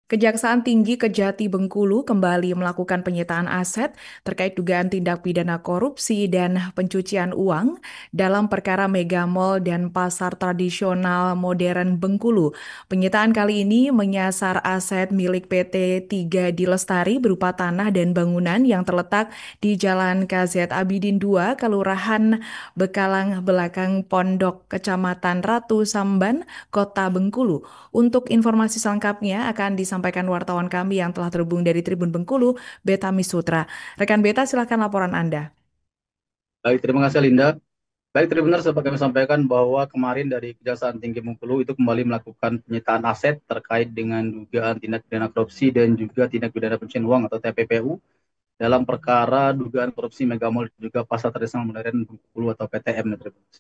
Kejaksaan Tinggi Kejati Bengkulu kembali melakukan penyitaan aset terkait dugaan tindak pidana korupsi dan pencucian uang dalam perkara Mega Mall dan Pasar Tradisional Modern Bengkulu. Penyitaan kali ini menyasar aset milik PT 3 di Lestari berupa tanah dan bangunan yang terletak di Jalan KZ Abidin 2, Kelurahan Bekalang Belakang Pondok, Kecamatan Ratu Samban, Kota Bengkulu. Untuk informasi selengkapnya akan disampaikan wartawan kami yang telah terhubung dari Tribun Bengkulu, Beta Misutra. Rekan Beta, silakan laporan Anda. Baik, terima kasih Linda. Baik, Tribuners, dapat kami sampaikan bahwa kemarin dari Kejaksaan Tinggi Bengkulu itu kembali melakukan penyitaan aset terkait dengan dugaan tindak pidana korupsi dan juga tindak pidana pencucian uang atau TPPU dalam perkara dugaan korupsi Mega Mall dan juga Pasar Tradisional Modern Bengkulu atau PTM. Tribuners.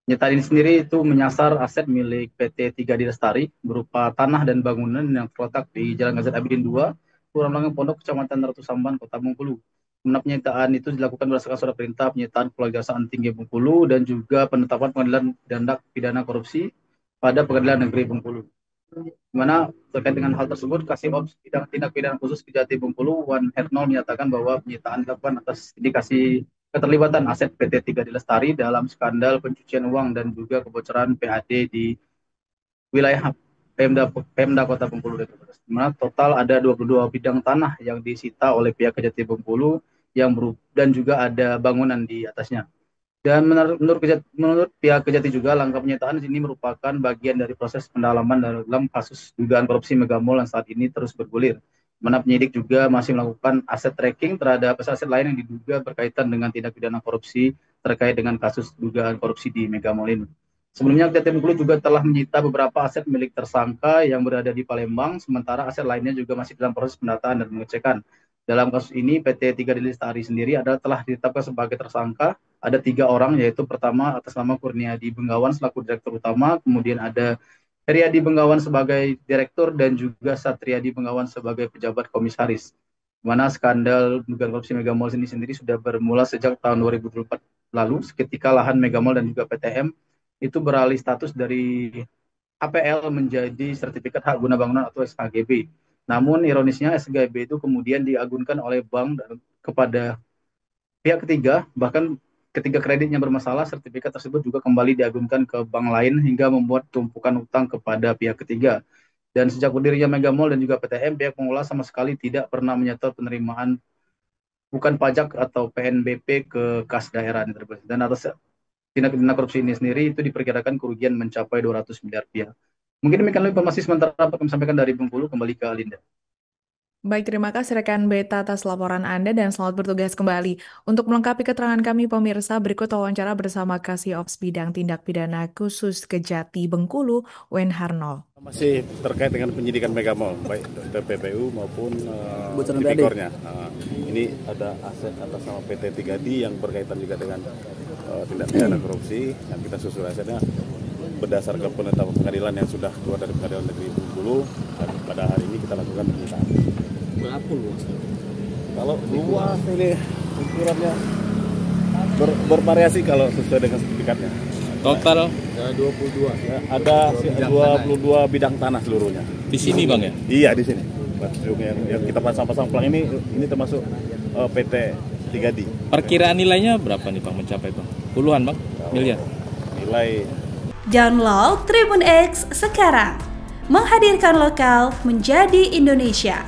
Penyitaan ini sendiri itu menyasar aset milik PT 3 di Lestari berupa tanah dan bangunan yang terletak di Jalan Gazet Abidin 2, Kelurahan Belakang Pondok, Kecamatan Ratu Samban, Kota Bengkulu. Penyitaan itu dilakukan berdasarkan surat perintah penyitaan Kejaksaan Tinggi Bengkulu dan juga penetapan pengadilan tindak pidana korupsi pada Pengadilan Negeri Bengkulu. Di mana terkait dengan hal tersebut, Kasih Ops Bidang Tindak Pidana Khusus Kejati Bengkulu, Wan Hernol, menyatakan bahwa penyitaan dilakukan atas indikasi keterlibatan aset PT 3 di Lestari dalam skandal pencucian uang dan juga kebocoran PAD di wilayah Pemda Kota Bengkulu. Di mana total ada 22 bidang tanah yang disita oleh pihak Kejati Bengkulu dan juga ada bangunan di atasnya. Dan menurut pihak Kejati juga, langkah penyitaan ini merupakan bagian dari proses pendalaman dalam kasus dugaan korupsi Mega Mall yang saat ini terus bergulir. Mana penyidik juga masih melakukan aset tracking terhadap aset lain yang diduga berkaitan dengan tindak pidana korupsi terkait dengan kasus dugaan korupsi di Mega Mall ini. Sebelumnya, Kejati Bengkulu juga telah menyita beberapa aset milik tersangka yang berada di Palembang, sementara aset lainnya juga masih dalam proses pendataan dan pengecekan. Dalam kasus ini, PT 3 di Lestari sendiri telah ditetapkan sebagai tersangka. Ada 3 orang, yaitu pertama atas nama Kurniadi Bengawan selaku Direktur Utama, kemudian ada Heriadi Bengawan sebagai Direktur, dan juga Satriadi Bengawan sebagai Pejabat Komisaris. Di mana skandal dugaan korupsi Mega Mall ini sendiri sudah bermula sejak tahun 2024 lalu, ketika lahan Mega Mall dan juga PTM itu beralih status dari APL menjadi Sertifikat Hak Guna Bangunan atau SHGB. Namun ironisnya SGB itu kemudian diagunkan oleh bank kepada pihak ketiga, bahkan ketika kreditnya bermasalah, sertifikat tersebut juga kembali diagunkan ke bank lain hingga membuat tumpukan utang kepada pihak ketiga. Dan sejak berdirinya Mega Mall dan juga PTM, pihak pengelola sama sekali tidak pernah menyetor penerimaan bukan pajak atau PNBP ke kas daerah. Dan atas tindak pidana korupsi ini sendiri itu diperkirakan kerugian mencapai 200 miliar rupiah. Mungkin demikian informasi sementara dapat kami sampaikan dari Bengkulu, kembali ke Alinda. Baik, terima kasih rekan Beta atas laporan Anda dan selamat bertugas kembali. Untuk melengkapi keterangan kami pemirsa, berikut wawancara bersama Kasih Ops Bidang Tindak Pidana Khusus Kejati Bengkulu, Wen Harnol. Masih terkait dengan penyidikan Mega Mall, baik TPPU maupun tipikornya. Ini ada aset atas nama PT 3D yang berkaitan juga dengan tindak pidana korupsi yang kita susun asetnya berdasarkan penetapan pengadilan yang sudah keluar dari Pengadilan Negeri Bengkulu. Dan pada hari ini kita lakukan penyitaan. Berapa luas? Kalau luas ini ukurannya bervariasi kalau sesuai dengan sertifikatnya. Total ya 22. Ya, ada 22 bidang tanah seluruhnya. Di sini Bang ya? Iya, di sini. Yang kita pasang-pasang pelang ini termasuk PT 3D. Perkiraan nilainya berapa nih Bang mencapai Bang? Puluhan Bang? Miliar? Nilai. Download Tribun X sekarang. Menghadirkan lokal menjadi Indonesia.